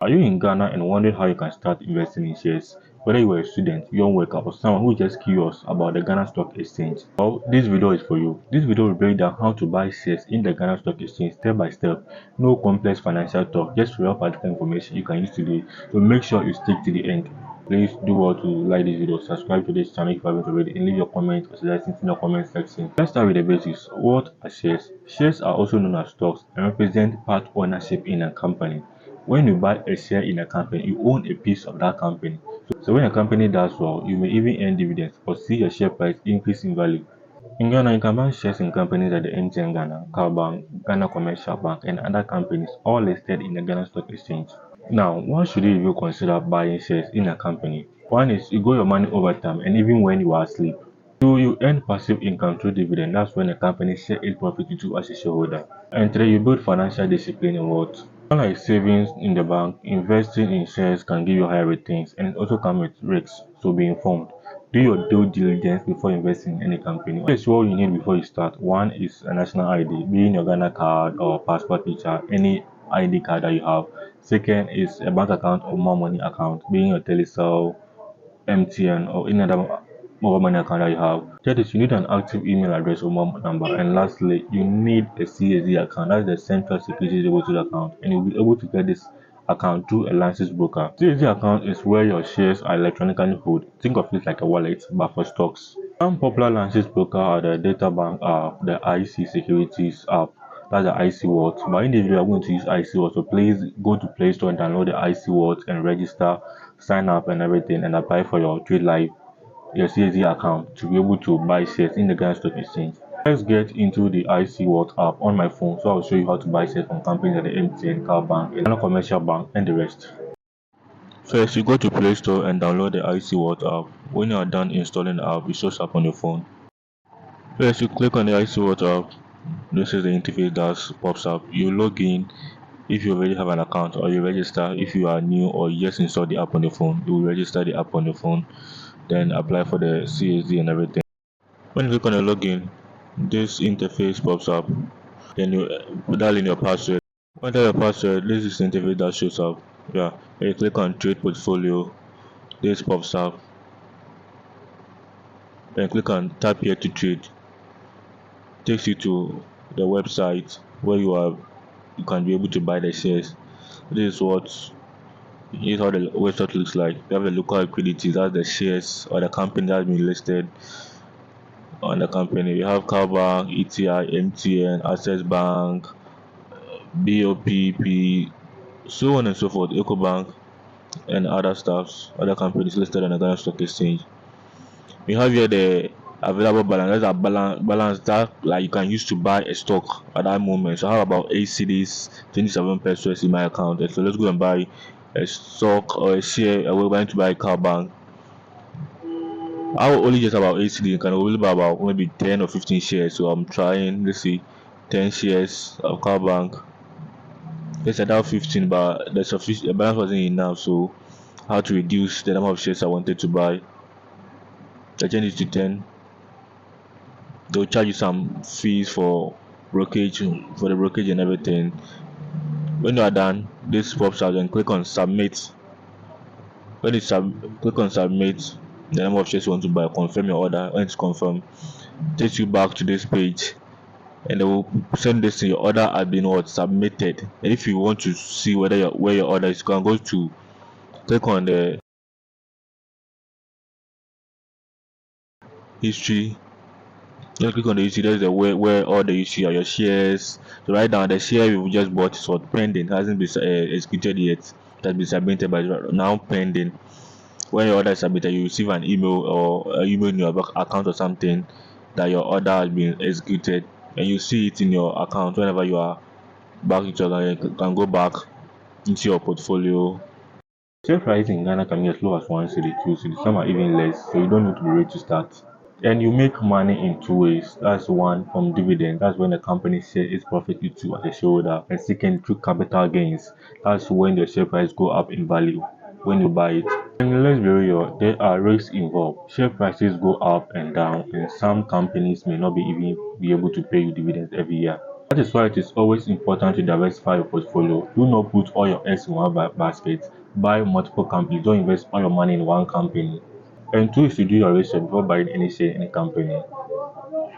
Are you in Ghana and wondering how you can start investing in shares? Whether you are a student, young worker, or someone who is just curious about the Ghana Stock Exchange, well, this video is for you. This video will break down how to buy shares in the Ghana Stock Exchange step by step. No complex financial talk, just real practical information you can use today. So make sure you stick to the end. Please do well to like this video, subscribe to this channel if you haven't already, and leave your comment or suggestions in the comment section. Let's start with the basics. What are shares? Shares are also known as stocks and represent part ownership in a company. When you buy a share in a company, you own a piece of that company. So when a company does well, you may even earn dividends or see your share price increase in value. In Ghana, you can buy shares in companies like the MTN Ghana, Bank, Ghana Commercial Bank, and other companies, all listed in the Ghana Stock Exchange. Now, why should you even consider buying shares in a company? One is you grow your money over time and even when you are asleep. Two, you earn passive income through dividend. That's when a company share its profit to you as a shareholder. And three, you build financial discipline and wealth. Unlike savings in the bank, investing in shares can give you higher returns and it also comes with risks, so be informed. Do your due diligence before investing in any company. What is all you need before you start? One is a national ID, being your Ghana card or passport picture, any ID card that you have. Second is a bank account or more money account, being your Telecel, MTN, or any other mobile money account that you have. Third is you need an active email address or mobile number. And lastly, you need a CSD account. That's the Central Securities account. And you'll be able to get this account through a licensed broker. CSD account is where your shares are electronically held. Think of it like a wallet, but for stocks. Some popular licensed broker are the Data Bank app, the IC Securities app. That's the IC Wallet. But in this video, I'm going to use IC Wallet. So please go to Play Store and download the IC Wallet and register, sign up and everything, and apply for your Trade Live, your CSD account to be able to buy shares in the Ghana Stock Exchange. Let's get into the IC Wallet app on my phone. So I'll show you how to buy shares from companies like the MTN, Bank, and Ghana Commercial Bank, and the rest. First, you go to Play Store and download the IC Wallet app. When you are done installing the app, it shows up on your phone. First, you click on the IC Wallet app. This is the interface that pops up. You log in if you already have an account, or you register if you are new, or you just install the app on your phone. You will register the app on your phone, then apply for the CSD and everything. When you click on the login, this interface pops up. Then you dial in your password. Enter your password. This is the interface that shows up. Yeah, when you click on trade portfolio, this pops up. Then click on tap here to trade. Takes you to the website where you can be able to buy the shares. This is how the website looks like. We have the local liquidity, that's the shares or the company that's been listed on the company. We have Bank, ETI, MTN, Access Bank, BOPP, so on and so forth, EcoBank, and other stuffs, other companies listed on the Ghana Stock Exchange. We have here the available balance. That's a balance that like you can use to buy a stock at that moment. So I have about 8 CDs, 27 pesos in my account. And so let's go and buy a stock or a share. We're going to buy Bank. I will only just about 8 CDs. Can only buy about maybe 10 or 15 shares. So I'm trying. Let's see, 10 shares of Bank. Yes, I doubt 15, but the balance wasn't enough. So I had to reduce the number of shares I wanted to buy. I changed it to 10. They'll charge you some fees for the brokerage and everything. When you are done, this pops out and click on submit. When you click on submit, the number of shares you want to buy, confirm your order. When it's confirmed, takes you back to this page and they will send this to your order has been submitted. And if you want to see where your order is, you can go to click on the history. Just click on the history. There's the where all the issue are your shares. So right now the share you just bought is pending, hasn't been executed yet. It has been submitted, but it's now pending. When your order is submitted, you receive an email or email in your account or something that your order has been executed, and you see it in your account whenever you are back into your account. You can go back into your portfolio. Share price in Ghana can be as low as 1 cedi, 2 cedi, some are even less, so you don't need to be ready to start. And you make money in two ways. That's one, from dividend. That's when the company share its profit with you as a shareholder. And second, through capital gains. That's when the share price go up in value when you buy it. And let's be real, there are risks involved. Share prices go up and down, and some companies may not be able to pay you dividends every year. That is why it is always important to diversify your portfolio. Do not put all your eggs in one basket. Buy multiple companies. Don't invest all your money in one company. And two is to do your research before buying any share in any company.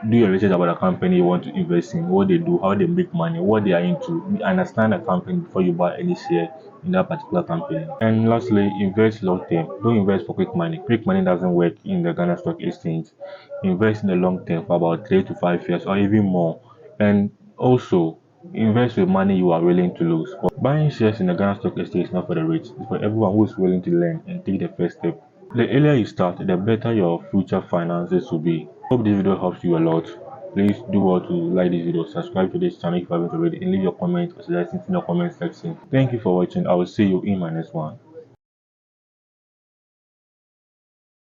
Do your research about the company you want to invest in, what they do, how they make money, what they are into. Understand the company before you buy any share in that particular company. And lastly, invest long term. Don't invest for quick money. Quick money doesn't work in the Ghana Stock Exchange. Invest in the long term for about 3 to 5 years or even more. And also invest with money you are willing to lose. But buying shares in the Ghana Stock Exchange is not for the rich. It's for everyone who is willing to learn and take the first step. The earlier you start, the better your future finances will be. Hope this video helps you a lot. Please do well to like this video, subscribe to this channel if you haven't already, and leave your comments or suggestions in the comment section. Thank you for watching. I will see you in my next one.